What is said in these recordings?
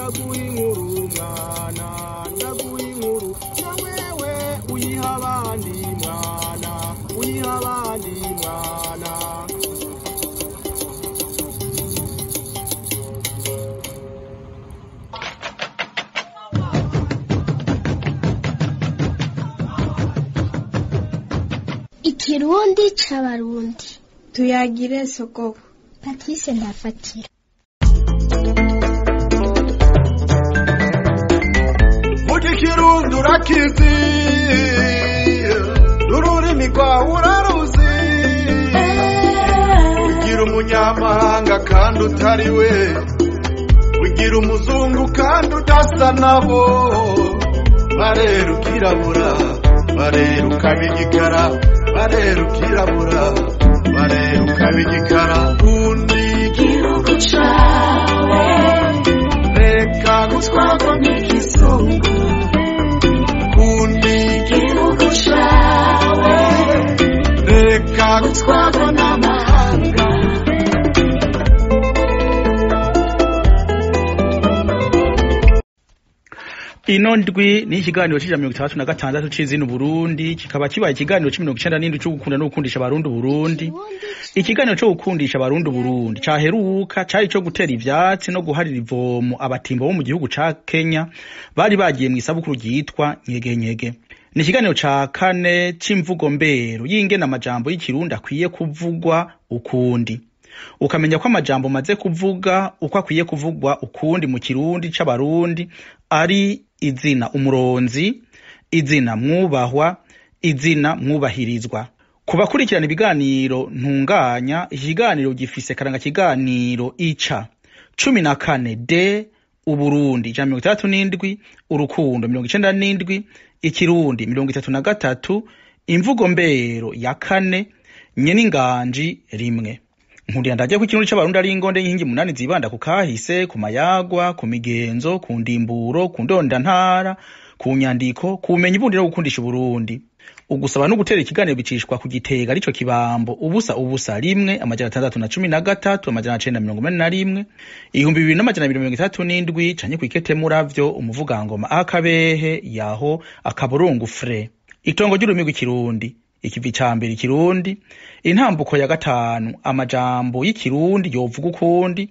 ndaguha inkuru mwana ndaguha inkuru na wewe uyiha abandi mwana uyiha abandi mwana. Ikirundi c'abarundi tuyagire sogoko. Patrice Ndafatira. Mugi kirundi urakizi ururimi rwawe uraruzi ugira umunyamahanga kandi utari we ugira umuzungu kandi udasa nabo barera ukirabura barera ukabigikara barera ukirabura barera ukabigikara undi igihugu cawe reka gutwarwa n'ikizungu undi igihugu cawe reka gutwarwa n'amahanga. Ino ndwi ni ikiganiro c'ijana 36 c'izina Burundi kikaba kibaye ikiganiro c'97 cyo gukunda no gukundisha abarundi Burundi. Ikiganiro cyo gukundisha abarundi Burundi caheruka cari cyo gutera ivyatsi no guharira ivomo abatimbo bo mu gihugu ca Kenya bari bagiye mu isabukuru ryitwa Nyegenyege. Ni ikiganiro ca kane c'imvugo mbero y'ingena amajambo y'ikirundi akwiye kuvugwa ukundi. Ukamenya ko amajambo maze kuvuga uko akwiye kuvugwa ukundi mu kirundi c'abarundi ari izina umuronzi, izina mwubahwa, izina mwubahirizwa. Kubakurikirana ibiganiro ntunganya, ikiganiro gifise karanga kiganiro ica 14 D Uburundi 37, urukundo 97, ikirundi 33, imvugo mbero ya kane, nyeninganji rimwe. Nkuriya ndaje ku kirundi c'abarundi ari ingonde y'inkingi 8 zibanda ku kahise, ku mayagwa, ku migenzo, ku ndimburo, ku ndonda ntara, ku nyandiko, ku bumenyi bundi no gukundisha Burundi. Ugusaba no gutera ikiganiro bicishwa ku gitega arico kibambo ubusa rimwe amajana 613 amajana 941 2237 canye kwikete muravyo umuvugangoma akabehe yaho akaburungu fre. Itongo ry'ururimi rw'ikirundi ikivi cambere ikirundi, intambuko ya gatanu amajambo y'ikirundi yovuga ukundi,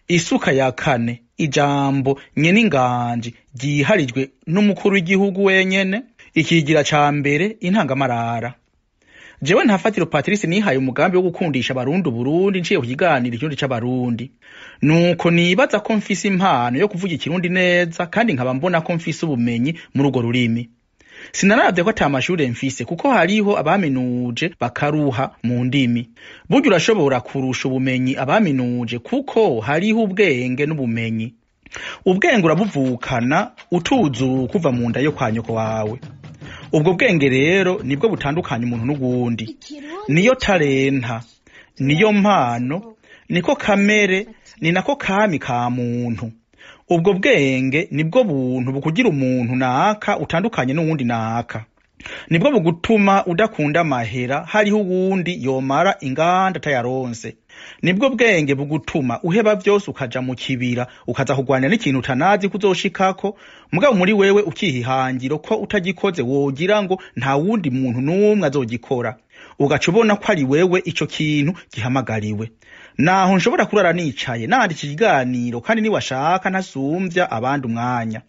isuka ya kane ijambo nyeninganji giharijwe n'umukuru w'igihugu wenyene, ikigira ca mbere intangamarara. Jewe Ntafatiro Patrice nihaye umugambi wo gukundisha abarundi Burundi nciye kukiganira ikirundi c'abarundi. Nuko nibaza ko mfise impano yo kuvuga ikirundi neza kandi nkaba mbona ko mfise ubumenyi muri urwo rurimi. Sinaravye ko atamashure mfise kuko hariho abaminuje bakaruha mu ndimi. Burya urashobora kurusha ubumenyi abaminuje kuko hariho ubwenge n'ubumenyi. Ubwenge urabuvukana utuzu kuva mu nda yo kwa nyoko wawe. Ubwo bwenge rero nibwo butandukanya umuntu n'ugundi. Niyo talenta, niyo mpano, niko kamere, ni nako kami ka muntu. Ubwo bwenge nibwo buntu bukugira umuntu naka utandukanye n'uwundi naka. Nibwo bugutuma udakunda mahera hariho uwundi yomara inganda tayaronse. Nibwo bwenge bugutuma uheba byose ukaja mu kibira ukaza kugwanira n'ikintu utanazi kuzoshikako, mugabo muri wewe ukihihangiro ko utagikoze wogira ngo nta wundi muntu n'umwe azogikora. Ugaca ubona ko ari wewe ico kintu gihamagariwe. Naho nshobora kurara nicaye nandika ikiganiro kandi niwashaka ntasumvya abandi umwanya.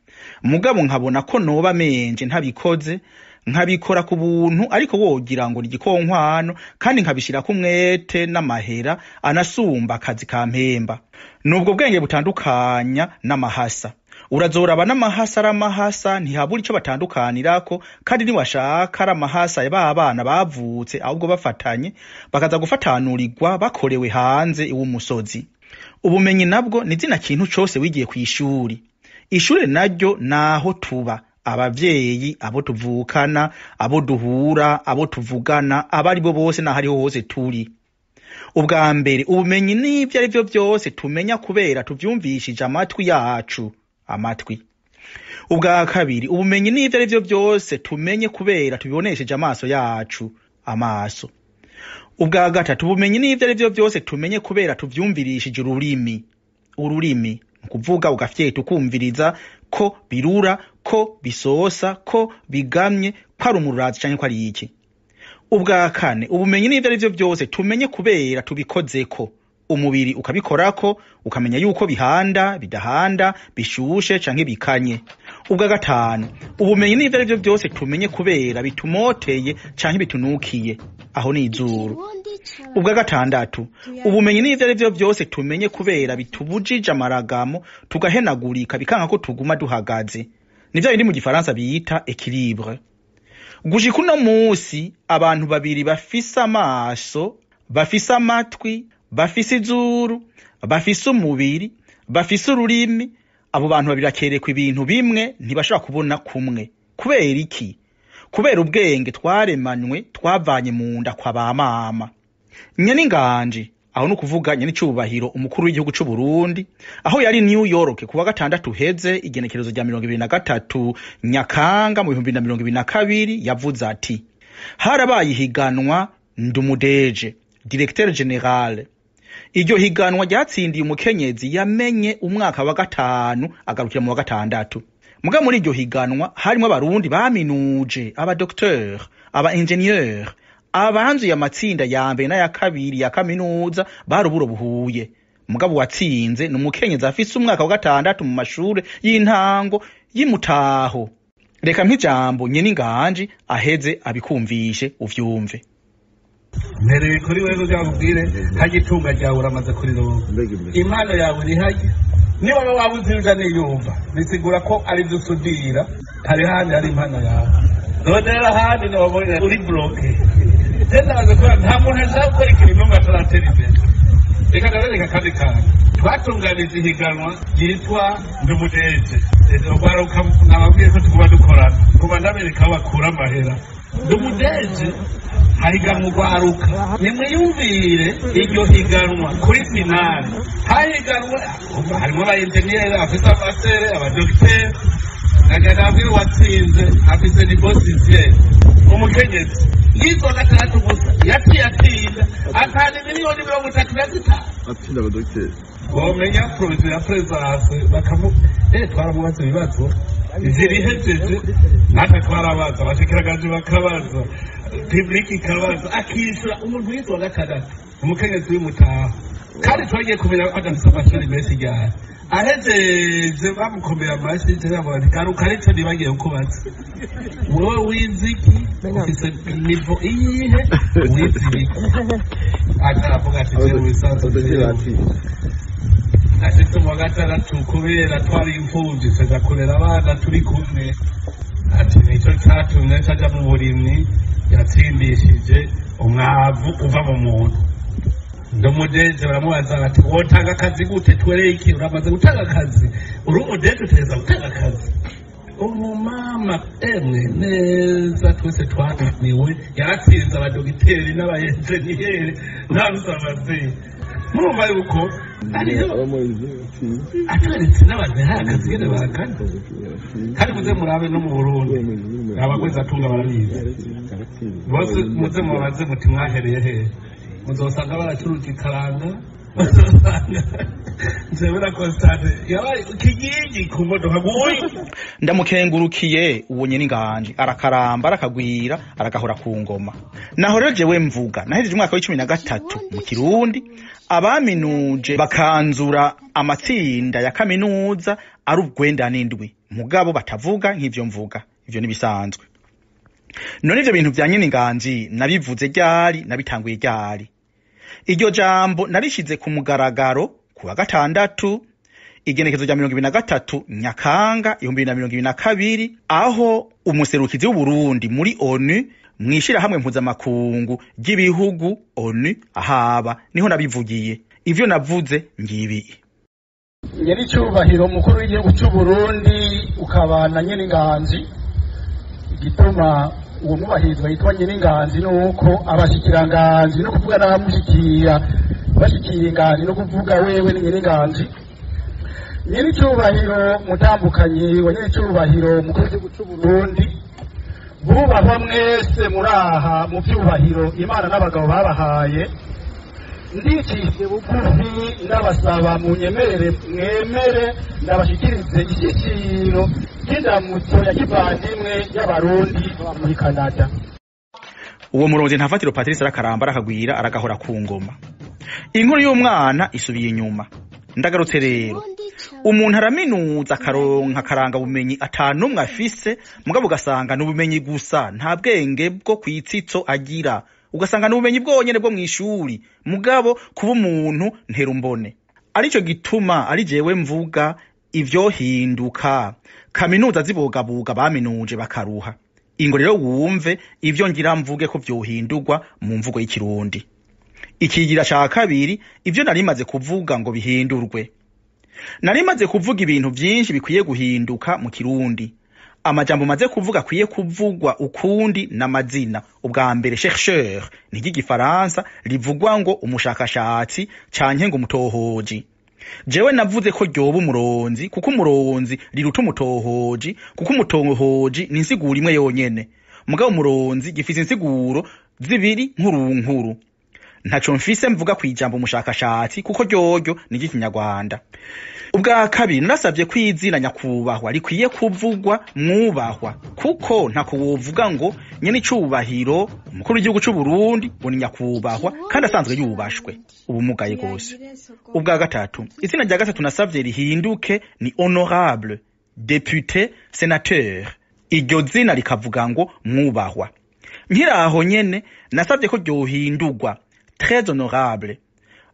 Mugabo nkabona ko noba menje ntabikoze, nkabikora ku buntu ariko wogira ngo nigikonkwana kandi nkabishira ku mwete n'amahera anasumba akazi ka mpemba. Nubwo bwenge butandukanya n'amahasa. Urazoraba n'amahasa aramahasa ntihabura ico batandukanirako kandi niwashaka aramahasa y'abana bavutse ahubwo bafatanye bakaza gufatanurigwa bakorewe hanze iw'umusozi. Ubumenyi nabwo ni zina kintu cose wigiye kw'ishuri. Ishure naryo naho tuba abavyeyi, abo tuvukana, abo duhura, abo tuvugana, abari bo bose na hariho hose turi. Ubwa mbere ubumenyi n'ivyo ari byo byose tumenya kubera tuvyumvishije amatwi yacu. Amatwi. Ubwa kabiri ubumenyi n'ivyo ari byo byose tumenye kubera tubibonesheje amaso yacu. Amaso. Ubwa gatatu ubumenyi n'ivyo ari byo byose tumenye kubera tuvyumvirishije ururimi. Ururimi kuvuga ugafyeta ukumviriza ko birura, ko bisosa, ko bigamye, ko ari umurazi canke ko ari iki. Ubwa kane, ubumenyi n'ivyo arivyo byose tumenye kubera tubikozeko. Umubiri ukabikorako, ukamenya yuko bihanda, bidahanda, bishushe canke bikanye. Ubwa gatanu, ubumenyi n'ivyo arivyo byose tumenye kubera bitumoteye canke bitunukiye. Aho ni izuru. Ubwa gatandatu, ubumenyi n'ivyo arivyo byose tumenye kubera bitubujije amaragamo, tugahenagurika bikanka ko tuguma duhagaze. Nivyo biri mu gifaransa biyita équilibre. Gushika uno musi abantu babiri bafise amaso, bafise amatwi, bafise izuru, bafise umubiri, bafise ururimi, abo bantu babiri bakerekwa ibintu bimwe ntibashobora kubona kumwe. Kubera iki? Kubera ubwenge twaremanywe twavanye mu nda kwa ba mama. Nyeninganje, aho no kuvuga nyenicubahiro umukuru w'igihugu c'u Burundi, aho yari New York kuwa gatandatu heze igenekerezo rya 2023 Nyakanga mu 2022 yavuze ati: harabaye higanwa Ndumudeje, directeur general. Iryo higanwa ryatsindiye umukenyezi yamenye umwaka wa gatanu agarukira mu wa gatandatu. Muga muri iryo higanwa harimo abarundi baminuje, aba docteur, aba ingénieur, abanzuye amatsinda ya mbere na ya kabiri ya kaminuza baruburo buhuye. Mugabo watsinze n'umukenyezi afise umwaka wa gatandatu mu mashure y'intango y'Imutaho. Reka mpijambo Nyeninganje aheze abikumvishe uvyumve. Mbere kuri wewe byakubwire hagitunga ryawe uramaze kuri roho. Impano yawe ni haje. Niba wabuzinga niyumva bisigura ko ari byo usudira, hari handi hari impano yawe. Nodera handi no wabonye uri bloke. Tena azakora nta muntu azakora ikintu ngo ataratera imbere. Reka ndabereka kandi kandi twatunganije ihiganwa ryitwa Ndumudeje. Baruka nababwiye ko tukuba dukorana kuba ndabereka bakura amahera. Ndumudeje hahiganwa urwaruka, nimwiyumvire iryo higanwa kuri finale. Hahiganwa harimo aba engineer, afise amasere, abadokiteri, naganabwira watsinze afise ni bosisiye umukenyezi yizo gatandatu gusa yatsinda atani miliyoni 35 atsinda abadokiteri bomenya projet ya presence bakamu twaramubaze ibibazo zirihejeje natwe twarabaza bashikiragaje bakabaza public ikabaza akishyura umuntu yizo gatandatu umukenyezi w'Imutaho kandi twagiye kumenya ko adafise amashuri menshi cyane ahejeje bamukomera amashyi cyangwa bagaruka ariko ntibagiye kubaza wowe wiziki ufise nivo iyihe wiziki akavuga ati je wisanzwe ati mu gatandatu kubera twari imfuvyi seza kurera abana turi kumwe ati nicyo cyatumye cyaja mu burimyi yatsindishije umwavu uva mu muntu. Ndumudeje baramubaza ati wotanga akazi gute twereye iki uramaze gutanga akazi uri umudeje uteza gutanga akazi umumama emwe neza twese twananiwe yaratsinze abadogiteri n'abayenjeniyeri n'abasabazi murumva yuko atweretse n'abantu hakazi gene barakana kandi muze murabe no mu Burundi abagweza atunga barabizi bose muze mubaze muti mwahereye hehe muzosanga baracuruza ikaranga nzebera Constante yabaye kijiji ku modoka guyi. Ndamukengurukiye uwo Nyeninganje arakaramba arakagwira aragahora ku ngoma. Naho rero jewe mvuga nahejeje umwaka wa 13 mu Kirundi abaminuje bakanzura amatsinda ya kaminuza ari ubwenda n'indwi mugabo batavuga nk'ivyo mvuga ivyo nibisanzwe. None ivyo bintu bya Nyeninganje nabivuze ryari nabitanguye ryari. Iryo jambo narishize ku mugaragaro kuwa gatandatu igenekezo rya 2023 Nyakanga 2022 aho umuserukizi w'u Burundi muri ONU mwishira hamwe mpuzamakungu ry'ibihugu ONU ahaba niho nabivugiye ivyo navuze ngibi. Nyeri cyubahiro mukuru w'igihugu cy'u Burundi ukabana Nyeninganje gituma uwo mubahirizwa yitwa Nyeninganje nuko abashikiranganje no kuvuga n'abamushikira bashikiranganje no kuvuga wewe ni Nyeninganje. Nyeri cyubahiro mutambukanye wa nyeri cyubahiro mukuru w'igihugu cy'u Burundi bubahwa mwese muraha mu byubahiro Imana n'abagabo babahaye ndikije bugufi ndabasaba munyemerere mwemere ndabashikirize ishyikiro ry'indamutso ya kivandimwe y'abarundi muri Canada. Uwo muronzi ntafatiro Patrice arakaramba akagwira aragahora ku ngoma. Inkuru y'umwana isubiye inyuma. Ndagarutse rero umuntu araminuza akaronka karanga bumenyi atanumwe afise mugabo ugasanga n'ubumenyi gusa nta bwenge bwo kwitsitso agira, ugasanga n'ubumenyi bwonyene bwo mw'ishuri mugabo kuba umuntu nterumbone. Arico gituma ari jewe mvuga ivyo hinduka kaminuza zibogabuga baminuje bakaruha. Ingo rero wumve ivyo ngira mvuge ko vyohindurwa mu mvugo y'ikirundi. Ikigira ca kabiri ivyo narimaze kuvuga ngo bihindurwe. Narimaze kuvuga ibintu vyinshi bikwiye guhinduka mu kirundi. Amajambo maze kuvuga kwiye kuvugwa ukundi n'amazina. Ubwa mbere chercheur ni igifaransa rivugwa ngo umushakashatsi canke ngo umutohoji. Jewe navuze ko ryoba umuronzi kuko umuronzi riruta umutohoji kuko umutohoji ni insiguro imwe yonyene. Mugabo umuronzi gifise insiguro zibiri nkuru. Ntaco mfise mvuga kwijambo umushakashatsi kuko ryoryo ni ikinyarwanda. Ubwa kabiri narasavye kwizina nyakubahwa rikwiye kuvugwa mwubahwa kuko ntako wovuga ngo nyene icubahiro umukuru w'igihugu c'u Burundi ngo ni nyakubahwa kandi asanzwe yubashwe ubumugaye gose. Ubwa gatatu izina rya gatatu nasavye rihinduke ni honorable député sénateur, iryo zina rikavuga ngo mwubahwa. Nkiraho nyene nasavye ko ryohindurwa très honorable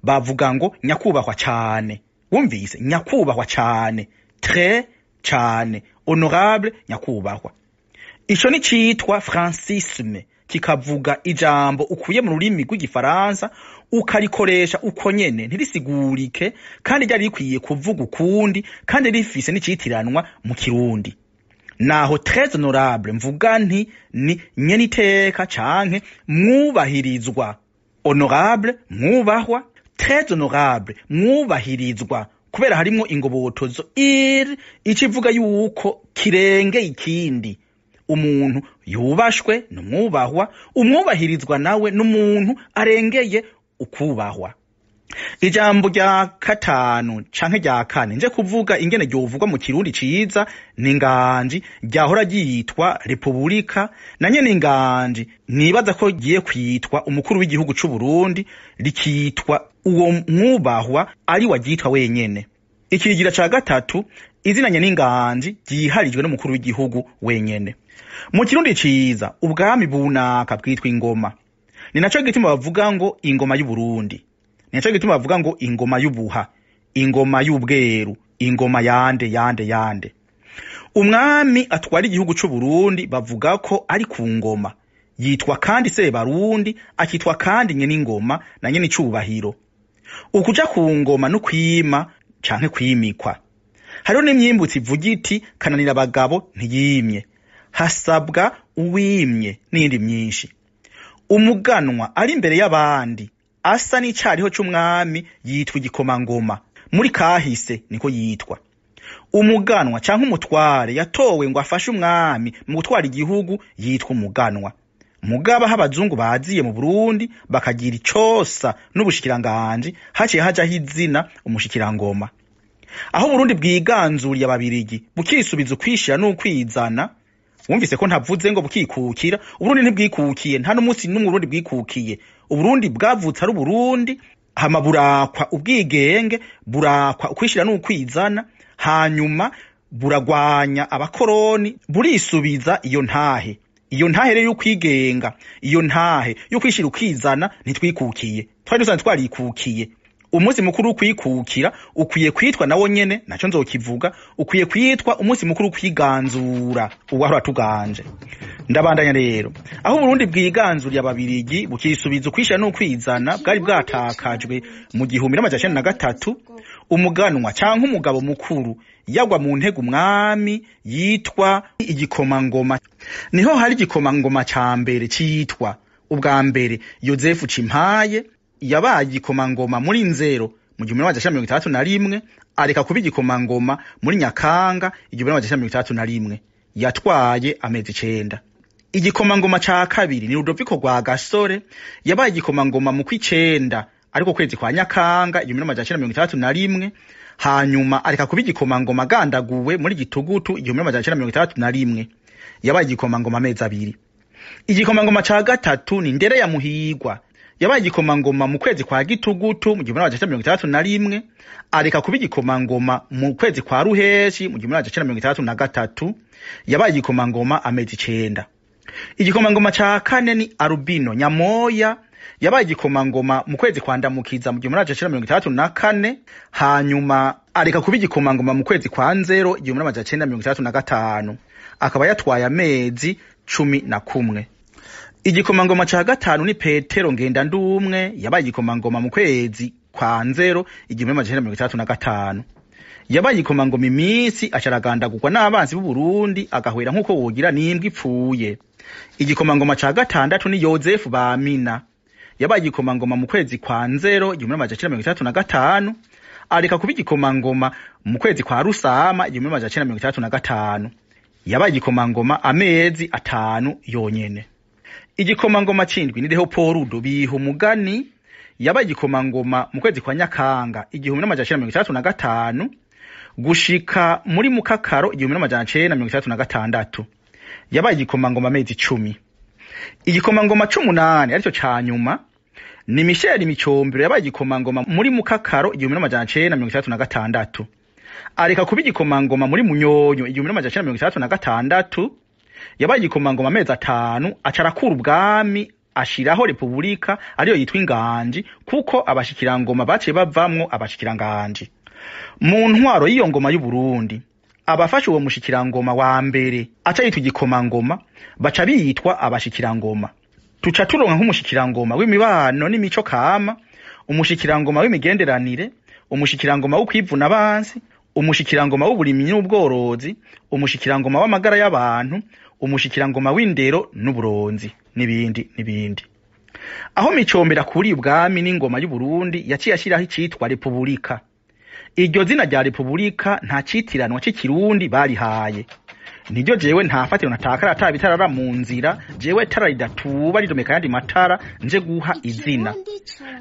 bavuga ngo nyakubahwa cyane. Wumvise nyakubahwa cyane, très cyane, honorable nyakubahwa. Ico ni citwa francisme, kikavuga ijambo ukuye mu rurimi rw'igifaransa ukarikoresha uko nyene ntirisigurike kandi ryari rikwiye kuvuga ukundi kandi rifise n'icitiranwa mu kirundi. Naho très honorable mvuga nti ni nyeniteka canke mwubahirizwa. Honorable mwubahwa, très honorable mwubahirizwa kubera harimo ingobotozo icivuga yuko kirenge ikindi. Umuntu yubashwe n'umwubahwa, umwubahirizwa nawe n'umuntu arengeye ukubahwa. Ijambo rya katanu canke rya kane nje kuvuga ingene ryovugwa mu kirundi ciza ni inganji ryahora ryitwa Republika na nyene inganji nibaza ko giye kwitwa umukuru w'igihugu c'u Burundi rikitwa uwo mwubahwa ari wagitwa wenyene. Ikigira ca gatatu izina nyene inganji giharijwe n'umukuru w'igihugu wenyene. Mu kirundi ciza ubwami bunaka bwitwa ingoma. Ni naco gituma bavuga ngo ingoma y'u Burundi. Nico gituma bavuga ngo ingoma y'ubuha, ingoma y'ubweru, ingoma yande. Umwami atwara igihugu c'u Burundi bavuga ko ari ku ngoma. Yitwa kandi se Barundi, akitwa kandi nyene ingoma na nyene icubahiro. Ukuja ku ngoma no kwima canke kwimikwa. Hariho n'imyimbutsi ivuga iti kananira abagabo ntiyimye. Hasabwa uwimye n'indi myinshi. Umuganwa ari imbere y'abandi asa n'icariho c'umwami yitwa igikomangoma. Muri kahise niko yitwa. Umuganwa canke umutware yatowe ngo afashe umwami mu gutwara igihugu yitwa umuganwa. Mugaba habazungu baziye mu Burundi bakagira icosa n'ubushikiranganje haciye hajaho izina umushikirangoma. Aho Burundi bwiganzuriye ababirigi bukisubiza ukwishira n'ukwizana. Wumvise ko ntavuze ngo bukikukira, Uburundi ntibwikukiye, nta n'umunsi n'umwe Burundi bwikukiye. Uburundi bwavutse ari Burundi hama burakwa ubwigenge, burakwa ukwishira n'ukwizana, hanyuma buragwanya abakoroni, burisubiza iyo ntahe. Iyo ntahe rero y'ukwigenga, iyo ntahe yo kwishira ukizana ntitwikukiye. Twari dusanzwe twarikukiye. Umunsi mukuru kwikukira ukwiye kwitwa nawo nyene naco nzokivuga, ukwiye kwitwa umunsi mukuru kwiganzura uwahora tuganje. Ndabandanya rero aho Burundi bwiganzuriye ababirigi bukisubiza ukwishira no kwizana bwari bwatakajwe mu 1993. Umuganwa canke umugabo mukuru yagwa mu ntego umwami yitwa igikomangoma. Niho hari igikomangoma ca mbere citwa ubwa mbere Yozefu Cimpaye, yabaye igikomangoma muri Nzero mu 1931 areka kuba igikomangoma muri Nyakanga 1931. Yatwaye amezi 9. Igikomangoma ca kabiri ni Rudoviko Rwagasore, yabaye igikomangoma mu kw'icenda ariko kwezi kwa Nyakanga 1961, hanyuma areka kuba igikomangoma agandaguwe muri Gitugutu 1961. Yabaye igikomangoma amezi abiri. Igikomangoma ca gatatu ni Ndereya Muhigwa, yabaye igikomangoma mu kwezi kwa Gitugutu mu 1961, areka kuba igikomangoma mu kwezi kwa Ruheshi mu 1963. Yabaye igikomangoma amezi 9. Igikomangoma ca kane ni Albino Nyamoya, yabaye igikomangoma mu kwezi kwa Ndamukiza mu 1964, hanyuma areka kuba igikomangoma mu kwezi kwa Nzero 1965. Akaba yatwaye amezi 11. Igikomangoma ca gatanu ni Petero Ngendandumwe, yabaye igikomangoma mu kwezi kwa Nzero 1965. Yabaye igikomangoma iminsi acaragandagurwa n'abanzi b'u Burundi, agahwera nkuko wogira n'imbwa ipfuye. Igikomangoma ca gatandatu ni Yozefu Bamina, yabaye igikomangoma mu kwezi kwa Nzero 1965, areka kuba igikomangoma mu kwezi kwa Rusama 1965. Yabaye igikomangoma amezi 5 yonyene. Igikomangoma cindwi ni Leopoldo Bihumugani, yabaye igikomangoma mu kwezi kwa Nyakanga 1965 gushika muri Mukakaro 1966. Yabaye igikomangoma amezi 10. Igikomangoma c'umunani aricyo ca nyuma ni Michel Micombero, yabaye igikomangoma muri Mukakaro 1966. Areka kuba igikomangoma muri Munyonyo 1966. Yabaye igikomangoma amezi 5, acarakura ubwami ashiraho Republika ariyo yitwa Inganji, kuko abashikirangoma baciye bavamwo abashikiranganje. Mu ntwaro y'iyo ngoma y'u Burundi, abafashe uwo mushikirangoma wa mbere aca yitwa igikomangoma baca biyitwa abashikirangoma. Tuca turonka nk'umushikirangoma w'imibano n'imico kama, umushikirangoma w'imigenderanire, umushikirangoma wo kwivuna abansi, umushikirangoma w'uburimyi n'ubworozi, umushikirangoma w'amagara y'abantu, umushikirangoma w'indero n'uburonzi, n'ibindi n'ibindi. Aho Micombero kuri ubwami n'ingoma y'u Burundi yaciye ashiraho icitwa Republika. Iryo zina rya Republika nta citiranwa c'ikirundi barihaye. Niryo jewe ntafatiro natakara atabitarara mu nzira, jewe tararidatuba ridomeka yandi matara nje guha izina.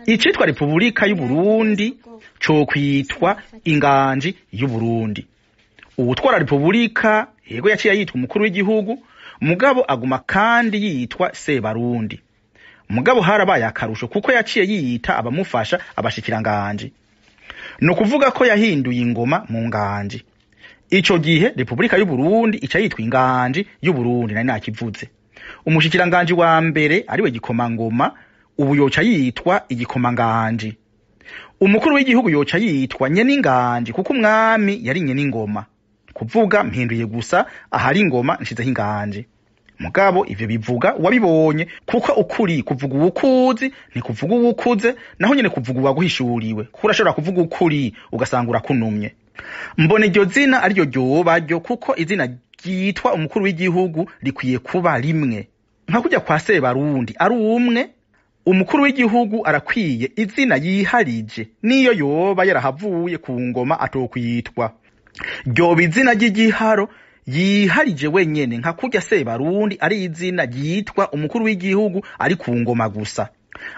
Icitwa Republika y'u Burundi co kwitwa Inganji y'u Burundi. Uwutwara Republika yego yaciye yitwa umukuru w'igihugu, mugabo aguma kandi yitwa Sebarundi. Mugabo harabaye akarusho kuko yaciye yiyita abamufasha abashikiranganje. No kuvuga ko yahinduye ingoma mu Nganji. Ico gihe Republika y'u Burundi ica yitwa Inganji y'u Burundi, nari nakivuze. Umushikiranganje wa mbere ariwe gikomangoma, ubu yoca yitwa igikomanganje. Umukuru w'igihugu yoca yitwa Nyeninganji kuko umwami yari Nyeningoma. Kuvuga mpinduye gusa ahari ingoma nshizeho Inganji. Mugabo ivyo bivuga wabibonye, kuko ukuri kuvuga ubukuzi ni kuvuga ubukuze, naho nyene kuvuga uwaguhishuriwe. Kurashobora kuvuga ukuri ugasanga urakunumye. Mbone iryo zina ariryo ryoba ryo, kuko izina ryitwa umukuru w'igihugu rikwiye kuba rimwe. Nka kujya kwa Sebarundi ari umwe, umukuru w'igihugu arakwiye izina yiharije, niyo yoba yarahavuye ku ngoma atokwitwa. Ryoba izina ry'igiharo yiharije wenyene, nka kurya Sebarundi ari izina ryitwa umukuru w'igihugu ari ku ngoma gusa.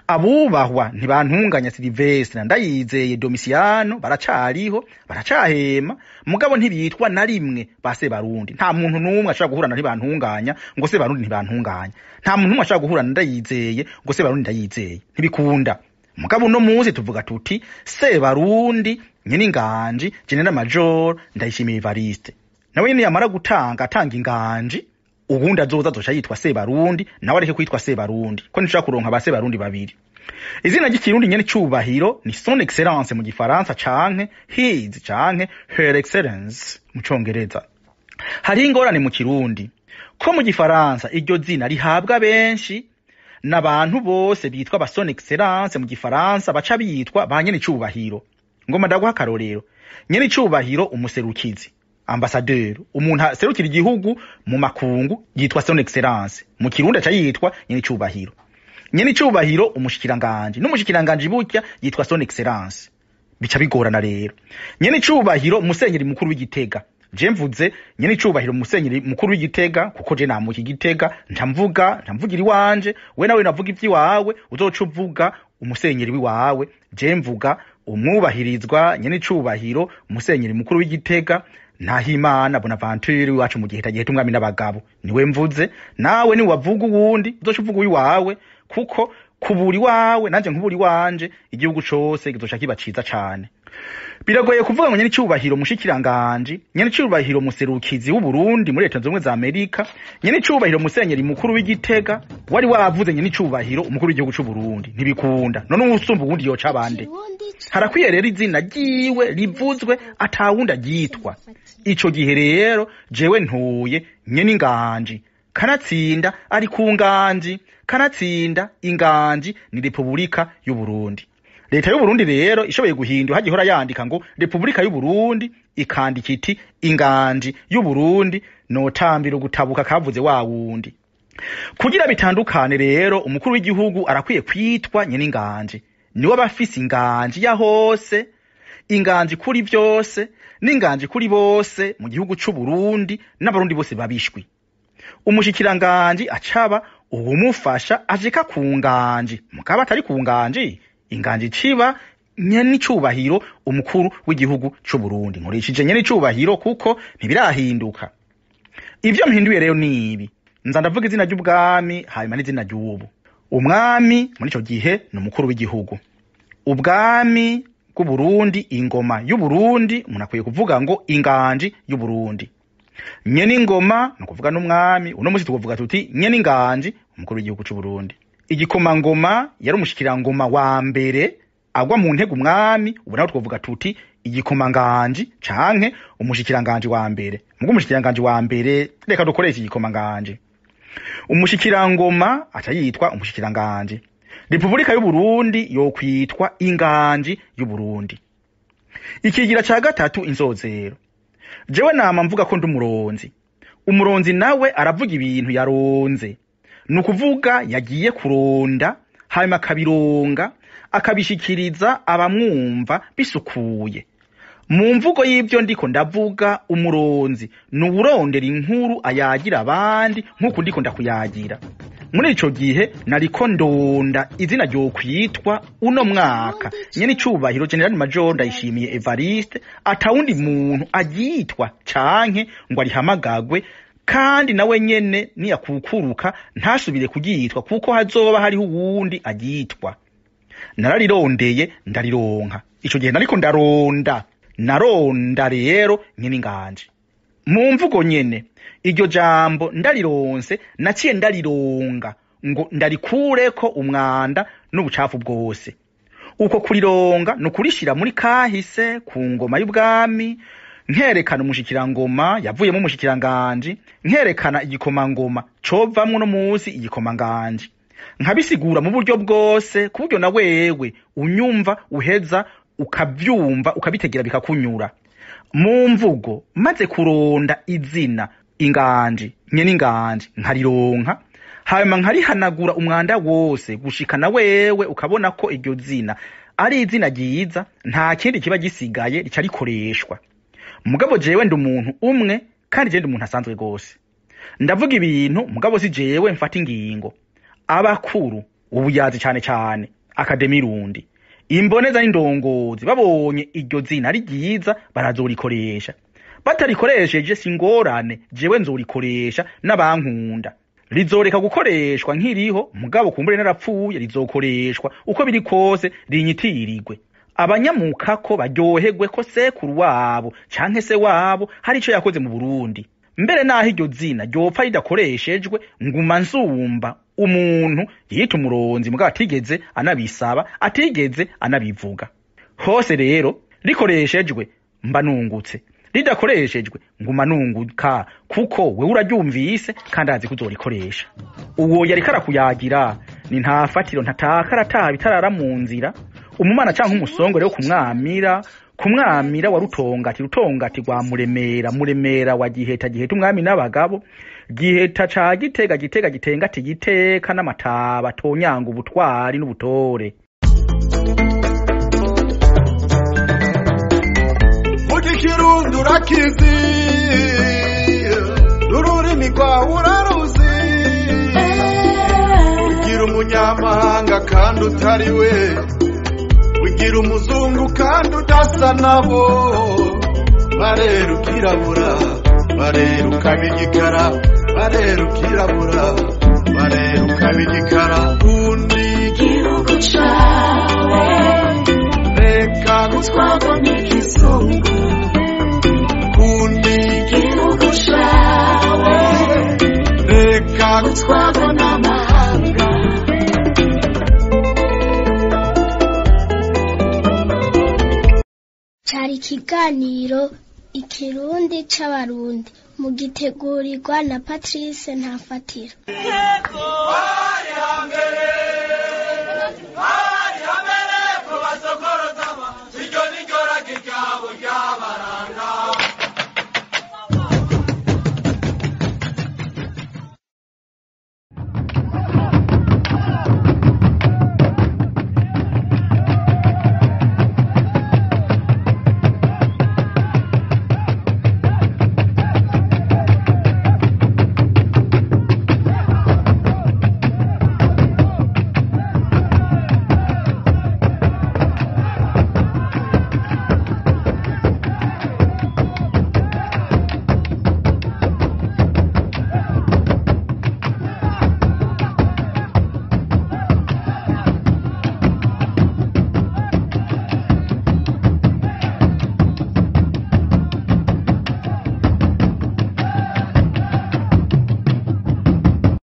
Abubahwa ntibantunganya Silvestre Ndayizeye Domiciano baracariho, baracahema, mugabo ntibitwa na rimwe ba Sebarundi. Nta muntu numwe ashaka guhura na ntibantunganya ngo Sebarundi ntibantunganya. Nta muntu numwe ashaka guhura na Ndayizeye ngo Sebarundi Ndayizeye. Ntibikunda. Mugabo no muzi tuvuga tuti Sebarundi Nyeninganji General Major Ndayishimiye Evariste. Nawe nyene yamara gutanga atanga Inganji, ubundi azoza yitwa Sebarundi, nawe areke kwitwa Sebarundi, ko nishaka kuronka ba Sebarundi babiri. Izina ry'ikirundi nyene cubahiro ni Son Excellence mu gifaransa canke His canke Her Excellence mu congereza. Hari ingorane mu kirundi ko mu gifaransa iryo zina rihabwa benshi, n'abantu bose bitwa ba Son Excellence mu gifaransa baca bitwa ba nyene cubahiro. Ngoma ndaguha akarorero, nyene cubahiro umuserukizi, ambassadeur, umuntu serukira igihugu mu makungu yitwa Son Excellence, mu kirundi aca yitwa nyene cubahiro. Nyene cubahiro umushikiranganje n'umushikiranganje butya yitwa Son Excellence. Bica bigorana rero. Nyene cubahiro musenyeri mukuru w'Igitega, je mvuze nyene cubahiro musenyeri mukuru w'Igitega kuko je namuki Gitega, ntamvugira iwanje, we nawe navuga ivyi wawe, uzoca uvuga umusenyeri wiwawe, je mvuga umwubahirizwa nyene icubahiro umusenyeri mukuru w'Igitega Ntahimana Bonaventure wacu mu gihe umwami n'abagabo, niwe mvuze. Nawe ni wavuga uwundi uzoca uvuga wiwawe, kuko kuburi wawe nanje nkuburi wanje igihugu cose kizoca kiba ciza cane. Biragoye kuvuga ngo nyene icubahiro mushikiranganje, nyene icubahiro muserukizi w'u Burundi muri Leta Zunze za Amerika, nyene icubahiro musenyeri mukuru w'Igitega wari wavuze nyene icubahiro umukuru w'igihugu c'u Burundi, ntibikunda. None usumba uwundi yoca bande? Harakwiye rero izina ryiwe rivuzwe atawundi aryitwa. Ico gihe rero jewe ntuye nyene inganji, kanatsinda ari ku nganji, kanatsinda inganji ni Republika y'u Burundi. Leta y'u Burundi rero ishoboye guhindura hagihora yandika ngo Republika y'u Burundi, ikandika iti inganji y'u Burundi, notambira gutabuka kavuze wa wundi. Kugira bitandukane rero umukuru w'igihugu arakwiye kwitwa nyene inganji, niwe abafise inganji ya hose, inganji kuri vyose n'inganji kuri bose mu gihugu c'u Burundi, n'abarundi bose babishwi. Umushikiranganje acaba uwumufasha ajeka ku nganji, mukaba atari ku nganji, inganji ciba nyene icubahiro umukuru w'igihugu c'u Burundi. Nkurishije nyene icubahiro kuko ntibirahinduka. Ivyo mpinduye rero nibi, nza ndavuga izina ry'ubwami hanyuma n'izina ry'ubu. Umwami muri ico gihe ni umukuru w'igihugu. Ubwami bw'u Burundi, ingoma y'u Burundi, umuntu akwiye kuvuga ngo inganji y'u Burundi. Nyene ingoma no kuvuga n'umwami, uno musi tukuvuga tuti nyene inganji umukuru w'igihugu c'u Burundi. Igikomangoma yari umushikirangoma wa mbere agwa mu ntego umwami, ubu naho twovuga tuti igikomanganje canke umushikiranganje wa mbere. Mugo umushikiranganje wa mbere reka dukoresha igikomanganje. Umushikirangoma aca yitwa umushikiranganje. Republika y'u Burundi yo kwitwa inganji y'u Burundi. Ikigira ca gatatu inzozero. Jewe nama mvuga ko ndi umuronzi. Umuronzi nawe aravuga ibintu yaronze. Nukuvuga yagiye kuronda hanyuma akabironga akabishikiriza abamwumva bisukuye. Mu mvugo y'ivyo ndiko ndavuga, umuronzi nuburondera inkuru ayagira abandi nkuko ndiko ndakuyagira. Muri ico gihe nariko ndonda izina ryo kwitwa uno mwaka nyene icubahiro General Major Ndayishimiye Evariste, atawundi muntu agitwa canke ngo arihamagagwe, kandi nawe nyene niyakukuruka ntasubire kugitwa kuko hazoba hariho uwundi agitwa. Nararirondeye ndarironka. Ico gihe nariko naronda rero nyene inganje. Mu mvugo nyene iryo jambo ndarironse naciye ndarironga ngo ndarikureko umwanda n'ubucafu bwose. Uko kurironga no kurishira muri kahise ku ngoma y'ubwami, nkerekana umushikirangoma yavuyemo umushikiranganje, nkerekana igikomangoma covamwe no musi igikomanganje, nkabisigura mu buryo bwose ku buryo na wewe unyumva uheza ukavyumva ukabitegera bikakunyura. Mu mvugo maze kuronda izina inganji nyene inganji nkarironka, hanyuma nkarihanagura umwanda wose gushika na wewe ukabona ko iryo zina ari izina ryiza, nta kindi kiba gisigaye rica rikoreshwa. Mugabo jewe ndi umuntu umwe kandi je ndi umuntu asanzwe gose. Ndavuga ibintu mugabo si jewe mfata ingingo. Abakuru ubuyazi cane cane Akademi Rundi, imboneza n'indongozi babonye iryo zina ari ryiza barazorikoresha. Batarikoresheje singorane, jewe nzorikoresha n'abankunda. Rizoreka gukoreshwa nkiriho, mugabo kumbure narapfuye rizokoreshwa uko biri kose rinyitirirwe. Abanyamuka ko baryoherwe ko sekuru wabo canke se wabo hari ico yakoze mu Burundi. Mbere naho iryo zina ryopfa ridakoreshejwe, nguma nsumba umuntu yita umuronzi mugabo atigeze anabisaba, atigeze anabivuga. Hose rero rikoreshejwe mba nungutse, ridakoreshejwe nguma nunguka kuko we uraryumvise kandi azi kuzorikoresha. Uwo yari karakuyagira ni ntafatiro ntatakara bitarara mu nzira. Umumana canke umusongo rero kumwamira wa rutongati rwa muremera wa giheta umwami n'abagabo, giheta ca gitega giteka n'amataba tonyanga ubutwari n'ubutore. Mugikirundi urakizi, ururimi rwawe uraruzi, ugira umunyamahanga kandi utari we, wigira umuzungu kandi udasa nabo, barera ukirabura, barera ukaba igikara, barera ukirabura, barera ukaba igikara. Kundi igihugu cawe, reka gutwarwa n'ikizungu. Kundi igihugu cawe, reka gutwarwa n'amahanga. Cari ikiganiro Ikirundi c'abarundi mugitegurirwa na Patrice Ntafatiro. Yego, bari hambere